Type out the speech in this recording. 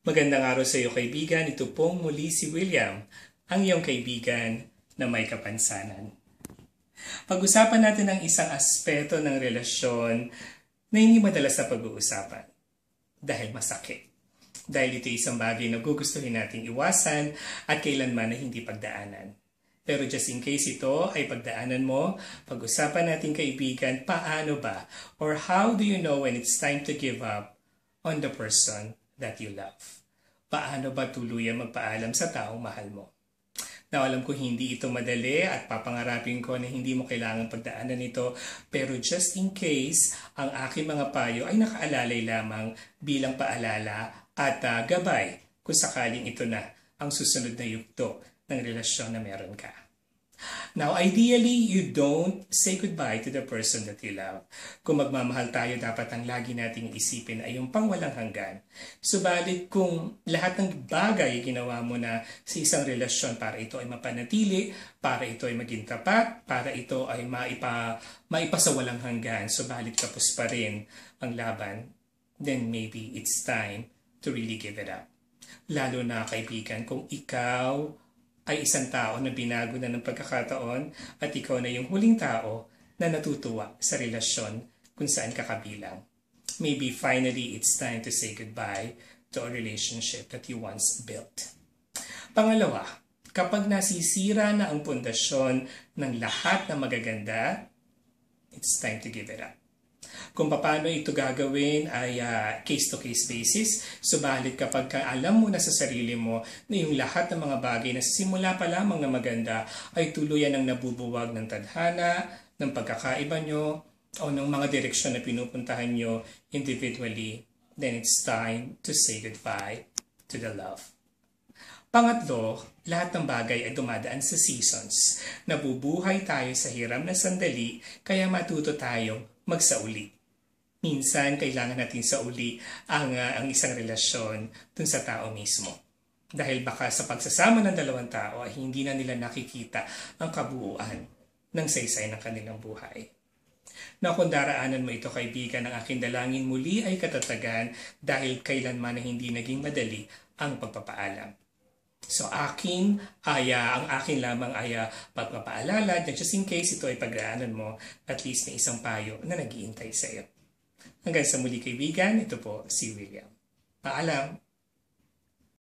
Magandang araw sa iyo kaibigan, ito pong muli si William, ang iyong kaibigan na may kapansanan. Pag-usapan natin ang isang aspeto ng relasyon na hindi madalas na pag-uusapan dahil masakit. Dahil ito isang bagay na gugustuhin nating iwasan at kailanman na hindi pagdaanan. Pero just in case ito ay pagdaanan mo, pag-usapan natin kaibigan, paano ba? Or how do you know when it's time to give up on the person that you love? Paano ba tuluyan magpaalam sa taong mahal mo? Now, alam ko hindi ito madali at papangarapin ko na hindi mo kailangan pagdaanan ito, pero just in case, ang aking mga payo ay nakaalalay lamang bilang paalala at gabay kung sakaling ito na ang susunod na yugto ng relasyon na meron ka. Now, ideally, you don't say goodbye to the person that you love. Kung magmamahal tayo, dapat ang lagi nating isipin ay yung pangwalang hanggan. Subalit kung lahat ng bagay ginawa mo na sa isang relasyon para ito ay mapanatili, para ito ay maging tapat, para ito ay maipasawalang hanggan, subalit kapos pa rin ang laban, then maybe it's time to really give it up. Lalo na kaibigan, kung ikaw ay isang tao na binago na ng pagkakataon at ikaw na yung huling tao na natutuwa sa relasyon kung saan ka kabilang. Maybe finally it's time to say goodbye to a relationship that you once built. Pangalawa, kapag nasisira na ang pundasyon ng lahat na magaganda, it's time to give it up. Kung paano ito gagawin ay case-to-case basis. Subalit kapag alam mo na sa sarili mo na yung lahat ng mga bagay na sa simula pa lamang na maganda ay tuluyan ng nabubuwag ng tadhana, ng pagkakaiba nyo, o ng mga direksyon na pinupuntahan nyo individually, then it's time to say goodbye to the love. Pangatlo, lahat ng bagay ay dumadaan sa seasons. Nabubuhay tayo sa hiram na sandali, kaya matuto tayong magsauli. Minsan, kailangan natin sauli ang isang relasyon dun sa tao mismo. Dahil baka sa pagsasama ng dalawang tao ay hindi na nila nakikita ang kabuuan ng saysay ng kanilang buhay. Na kung daraanan mo ito kaibigan, ang aking dalangin muli ay katatagan dahil kailanman na hindi naging madali ang pagpapaalam. So ang akin lamang ay pagpapaalala na just in case ito ay pagdaanan mo, at least may isang payo na nag-iintay sa iyo. Hanggang sa muli kaibigan, ito po si William. Paalam!